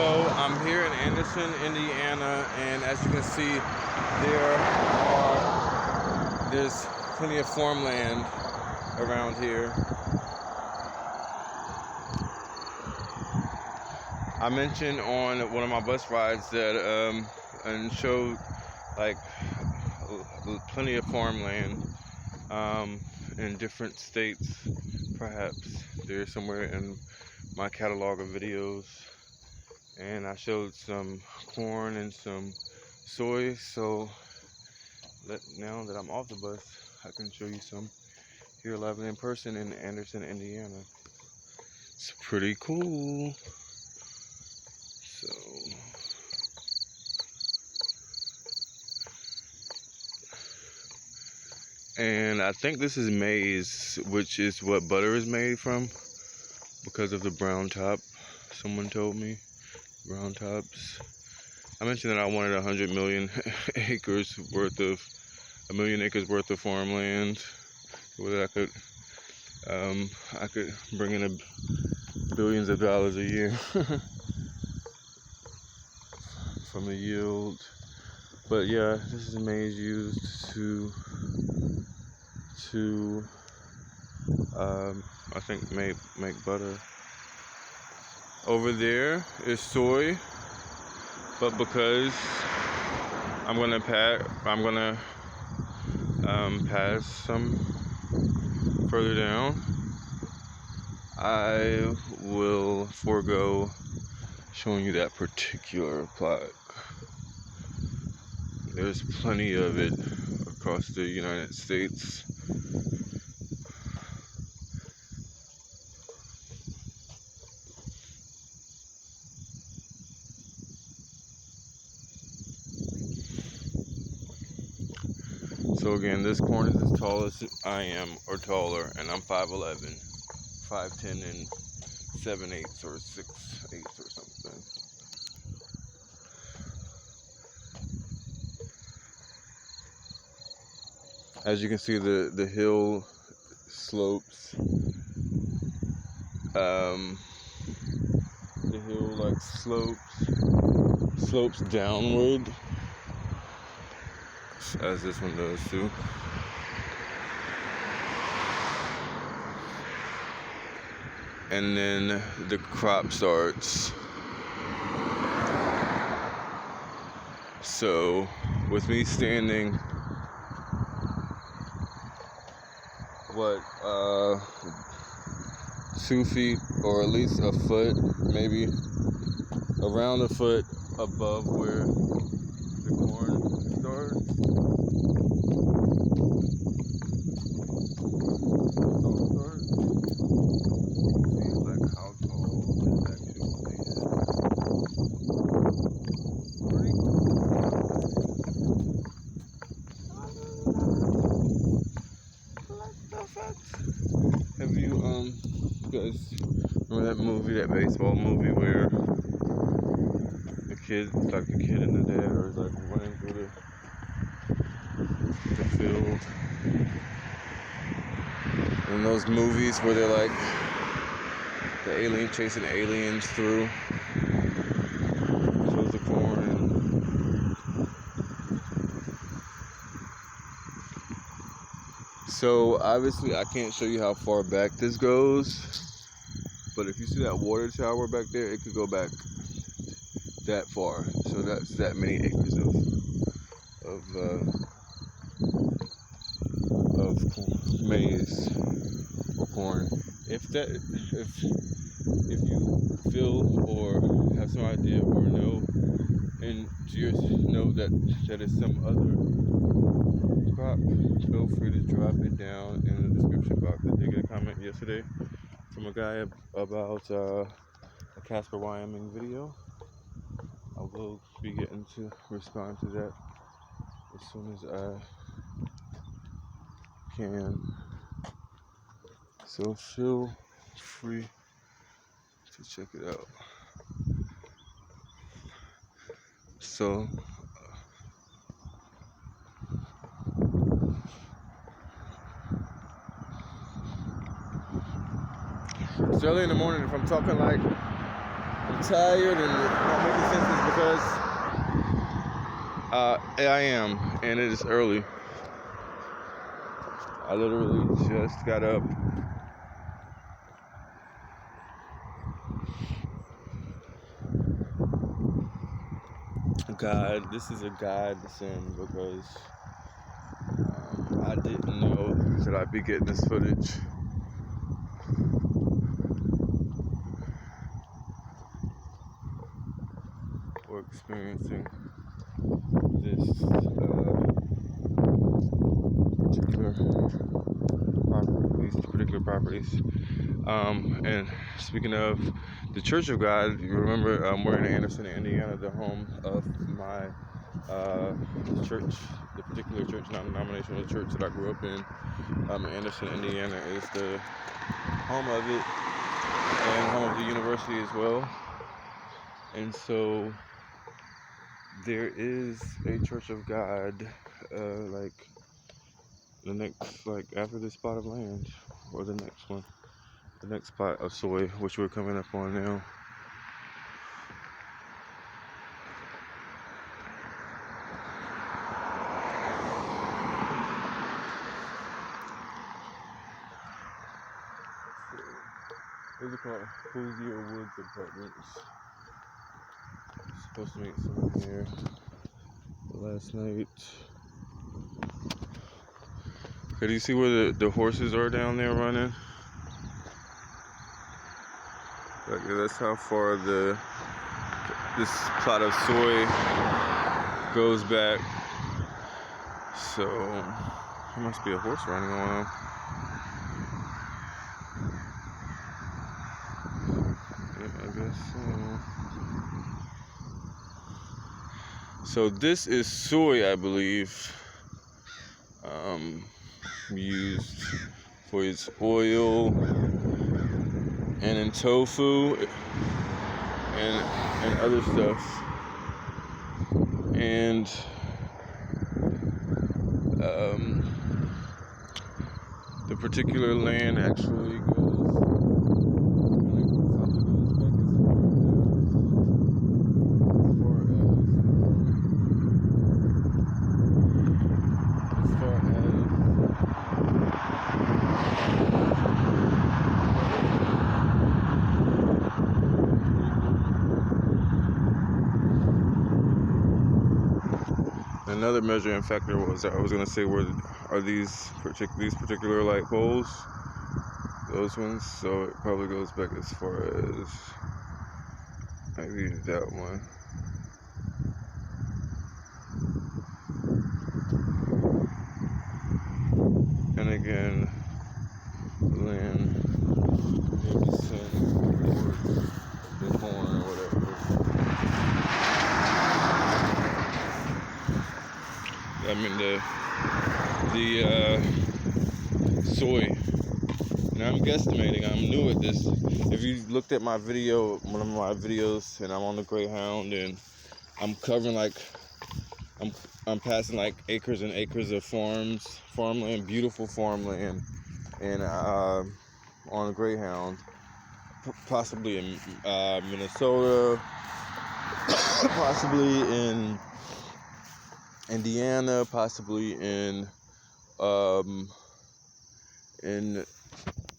So I'm here in Anderson, Indiana, and as you can see, there's plenty of farmland around here. I mentioned on one of my bus rides that and showed like plenty of farmland in different states. Perhaps they're somewhere in my catalog of videos. And I showed some corn and some soy, so now that I'm off the bus, I can show you some here live and in person in Anderson, Indiana. It's pretty cool. So and I think this is maize, which is what butter is made from because of the brown top. Someone told me brown tops. I mentioned that I wanted 100 million acres worth of farmland, where I could bring in billions of dollars a year from the yield. But yeah, this is maize used to I think make butter. Over there is soy, but because I'm gonna pass some further down, I will forego showing you that particular plot. There's plenty of it across the United States. So again, this corn is as tall as I am, or taller, and I'm 5'11", 5'10", and 7/8 or 6/8 or something. As you can see, the hill slopes. The hill like slopes downward, as this one does too. And then the crop starts. So with me standing 2 feet or at least a foot, maybe around a foot above where the corn starts. See like how tall it actually is. Pretty cool. Have you guys remember that movie, that baseball movie where the kid in the dad is like running through the field? In those movies where they're like the alien chasing aliens through, shows the corn. So obviously I can't show you how far back this goes, but if you see that water tower back there, it could go back that far. So that's that many acres of maize or corn. If you feel or have some idea or know, and know that is some other crop, feel free to drop it down in the description box. I did get a comment yesterday from a guy about a Casper, Wyoming video. I will be getting to respond to that as soon as I can. So feel free to check it out. So it's early in the morning. If I'm talking like I'm tired and not making sense is because I am, and it is early. I literally just got up. God, this is a godsend because I didn't know that I'd be getting this footage. Or experiencing this particular properties. And speaking of the Church of God, you remember we're in Anderson, Indiana, the home of my church, the particular church, non-denominational church that I grew up in. Anderson, Indiana is the home of it and home of the university as well. And so there is a Church of God, after this plot of land, or the next one, the next plot of soy, which we're coming up on now. These are called Hosier Woods Apartments. I was supposed to meet someone here last night. Okay, do you see where the horses are down there running? Like, that's how far this plot of soy goes back. So there must be a horse running on. Yeah, I guess so. So this is soy, I believe, used for its oil and in tofu and other stuff. And the particular land actually goes another measuring factor was I was gonna say are these particular light poles, those ones, so it probably goes back as far as maybe that one. And again, land maybe sent towards the corn or whatever. I mean the soy. And I'm guesstimating, I'm new at this. If you looked at my video, one of my videos, and I'm on the Greyhound and I'm covering I'm passing like acres and acres of farmland, beautiful farmland, and on a Greyhound, possibly in Minnesota, possibly in Indiana, possibly in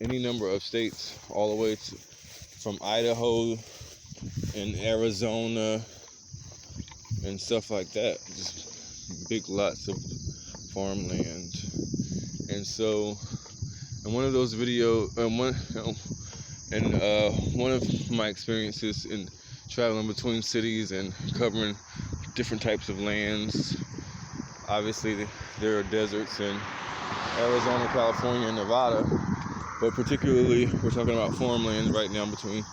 any number of states, all the way from Idaho and Arizona and stuff like that. Just big lots of farmland. And so in one of those videos, one of my experiences in traveling between cities and covering different types of lands, obviously there are deserts in Arizona, California, and Nevada, but particularly we're talking about farmland right now between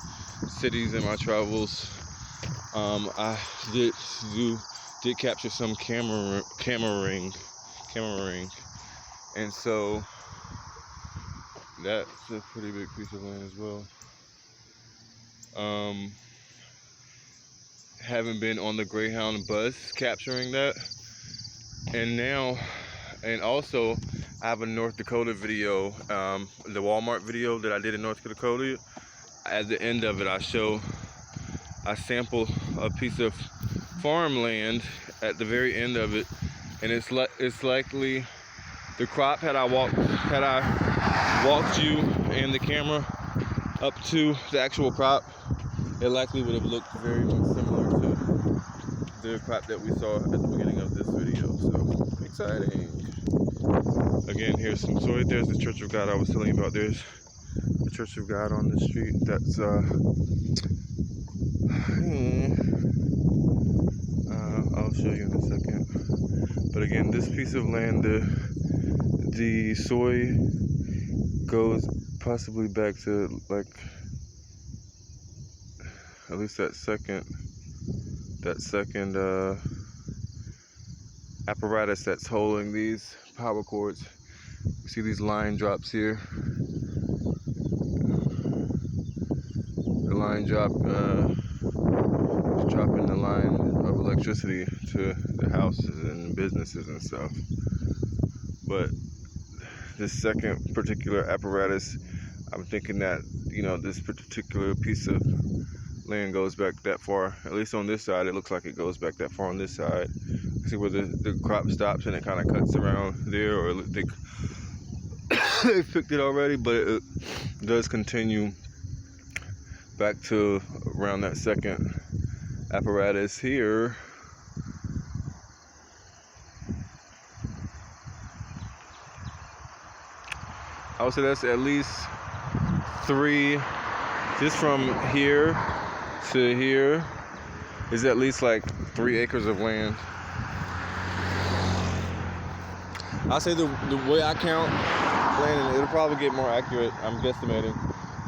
cities in my travels. I did capture some camera ring, and so that's a pretty big piece of land as well. Haven't been on the Greyhound bus capturing that, and also I have a North Dakota video, the Walmart video that I did in North Dakota. At the end of it, I show I sample a piece of farmland at the very end of it, and it's likely the crop, had I walked you and the camera up to the actual crop, it likely would have looked very much similar to the crop that we saw at the beginning of this video. So exciting. Again, here's some soy. There's the Church of God I was telling you about. There's the Church of God on the street. That's I'll show you in a second. But again, this piece of land, the soy goes possibly back to like at least that second apparatus that's holding these power cords. You see these line drops here. The line drop is dropping the line of electricity to the houses and businesses and stuff. But this second particular apparatus, I'm thinking that, you know, this particular piece of land goes back that far. At least on this side, it looks like it goes back that far on this side. See where the crop stops and it kind of cuts around there, or they picked it already, but it does continue back to around that second apparatus here. I would say that's at least 3, just from here to here is at least like 3 acres of land. I'll say the way I count land, and it'll probably get more accurate, I'm guesstimating,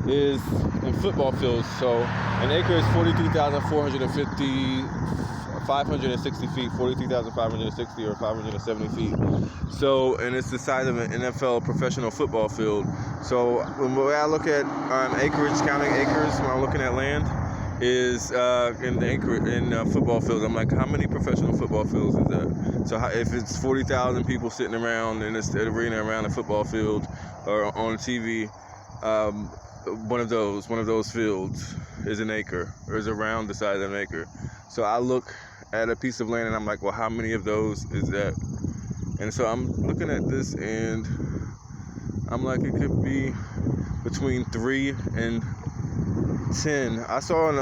is in football fields. So an acre is 560 feet, 43,560 or 570 feet. So, and it's the size of an NFL professional football field. So when I look at acreage, counting acres when I'm looking at land, is in football fields. I'm like, how many professional football fields is that? So if it's 40,000 people sitting around in this arena around a football field or on TV, one of those fields is an acre, or is around the size of an acre. So I look at a piece of land and I'm like, well, how many of those is that? And so I'm looking at this and I'm like, it could be between 3 and 10. I saw an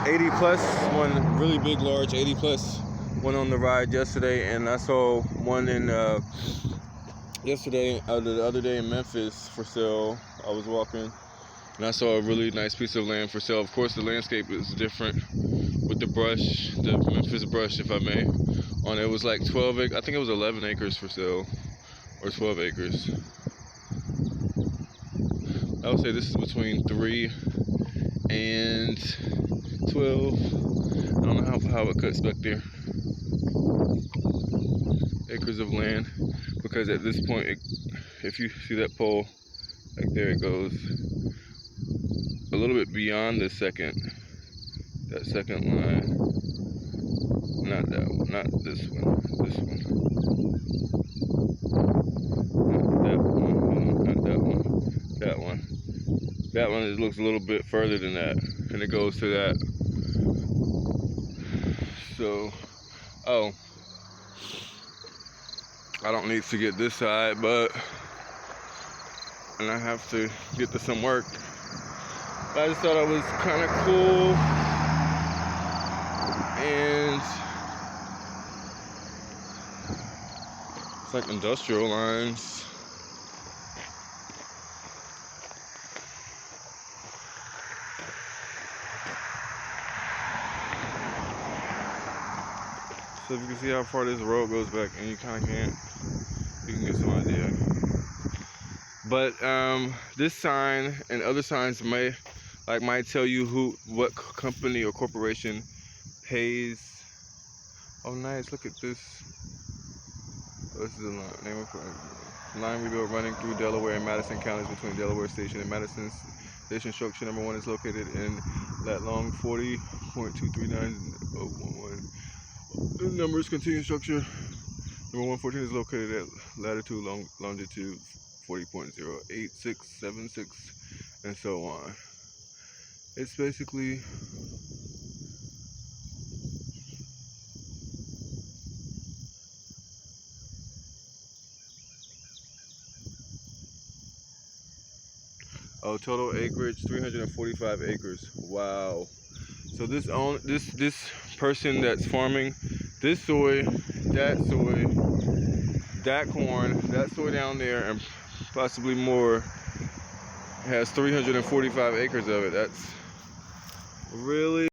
80 plus one, really big, large 80 plus one on the ride yesterday, and I saw one in the other day in Memphis for sale. I was walking and I saw a really nice piece of land for sale. Of course, the landscape is different with the brush, the Memphis brush, if I may. On it was like 12 acres, I think it was 11 acres for sale, or 12 acres. I would say this is between 3 and 12. I don't know how it cuts back there. Acres of land, because at this point, if you see that pole, like there it goes a little bit beyond that second line. Not that one, not this one, this one. Not that one, that one. That one, it looks a little bit further than that, and it goes to that. So, I don't need to get this side, and I have to get to some work. But I just thought it was kind of cool, and it's like industrial lines. So if you can see how far this road goes back, and you kind of you can get some idea. But this sign and other signs might tell you what company or corporation pays. Oh, nice! Look at this. Oh, this is a name of line we built running through Delaware and Madison counties between Delaware Station and Madison Station. Structure number 1 is located in lat long 40.239.011. The numbers continue. Structure number 114 is located at latitude longitude 40.08676, and so on. It's basically total acreage 345 acres. Wow. So this person that's farming this soy, that corn, that soy down there, and possibly more, has 345 acres of it. That's really